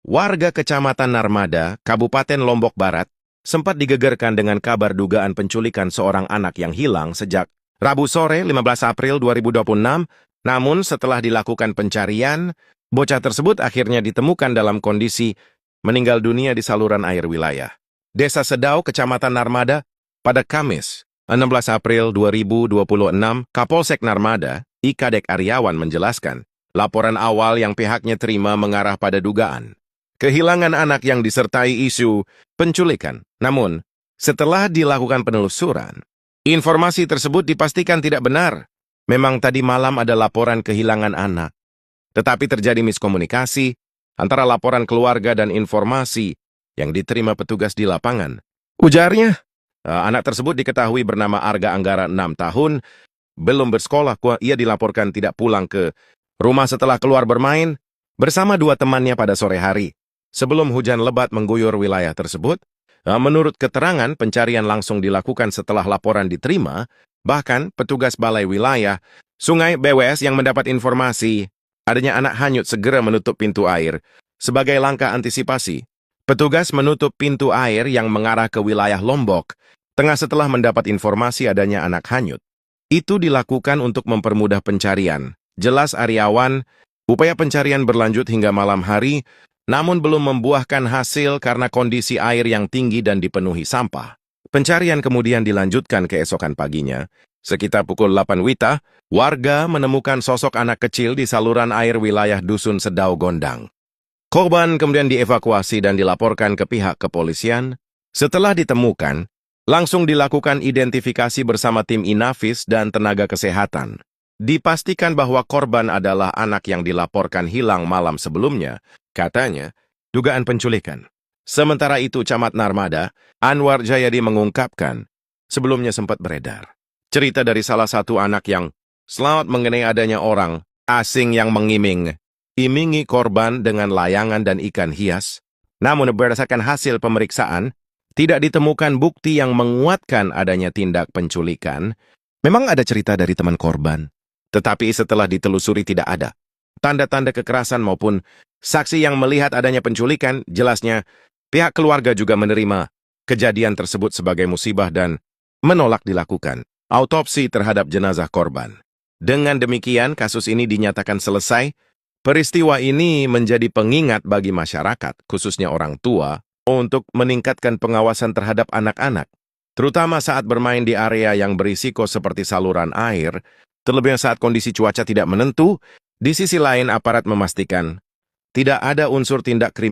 Warga Kecamatan Narmada, Kabupaten Lombok Barat, sempat digegerkan dengan kabar dugaan penculikan seorang anak yang hilang sejak Rabu sore 15 April 2026. Namun setelah dilakukan pencarian, bocah tersebut akhirnya ditemukan dalam kondisi meninggal dunia di saluran air wilayah Desa Sedau, Kecamatan Narmada, pada Kamis, 16 April 2026. Kapolsek Narmada, Ikadek Aryawan menjelaskan, laporan awal yang pihaknya terima mengarah pada dugaan kehilangan anak yang disertai isu penculikan. Namun, setelah dilakukan penelusuran, informasi tersebut dipastikan tidak benar. Memang tadi malam ada laporan kehilangan anak, tetapi terjadi miskomunikasi antara laporan keluarga dan informasi yang diterima petugas di lapangan. Ujarnya, anak tersebut diketahui bernama Arga Anggara 6 tahun, belum bersekolah. Ia dilaporkan tidak pulang ke rumah setelah keluar bermain bersama dua temannya pada sore hari, sebelum hujan lebat mengguyur wilayah tersebut. Menurut keterangan, pencarian langsung dilakukan setelah laporan diterima. Bahkan, petugas Balai Wilayah Sungai BWS yang mendapat informasi adanya anak hanyut segera menutup pintu air. Sebagai langkah antisipasi, petugas menutup pintu air yang mengarah ke wilayah Lombok Tengah setelah mendapat informasi adanya anak hanyut. Itu dilakukan untuk mempermudah pencarian. Jelas Aryawan, upaya pencarian berlanjut hingga malam hari, namun belum membuahkan hasil karena kondisi air yang tinggi dan dipenuhi sampah. Pencarian kemudian dilanjutkan keesokan paginya. Sekitar pukul 8 WITA, warga menemukan sosok anak kecil di saluran air wilayah Dusun Sedau Gondang. Korban kemudian dievakuasi dan dilaporkan ke pihak kepolisian. Setelah ditemukan, langsung dilakukan identifikasi bersama tim Inafis dan tenaga kesehatan. Dipastikan bahwa korban adalah anak yang dilaporkan hilang malam sebelumnya. Katanya, dugaan penculikan. Sementara itu, Camat Narmada, Anwar Jayadi mengungkapkan, sebelumnya sempat beredar cerita dari salah satu anak yang selamat mengenai adanya orang asing yang imingi korban dengan layangan dan ikan hias. Namun berdasarkan hasil pemeriksaan, tidak ditemukan bukti yang menguatkan adanya tindak penculikan. Memang ada cerita dari teman korban, tetapi setelah ditelusuri tidak ada tanda-tanda kekerasan maupun saksi yang melihat adanya penculikan. Jelasnya, pihak keluarga juga menerima kejadian tersebut sebagai musibah dan menolak dilakukan autopsi terhadap jenazah korban. Dengan demikian, kasus ini dinyatakan selesai. Peristiwa ini menjadi pengingat bagi masyarakat, khususnya orang tua, untuk meningkatkan pengawasan terhadap anak-anak, terutama saat bermain di area yang berisiko seperti saluran air, terlebih saat kondisi cuaca tidak menentu. Di sisi lain, aparat memastikan tidak ada unsur tindak kriminal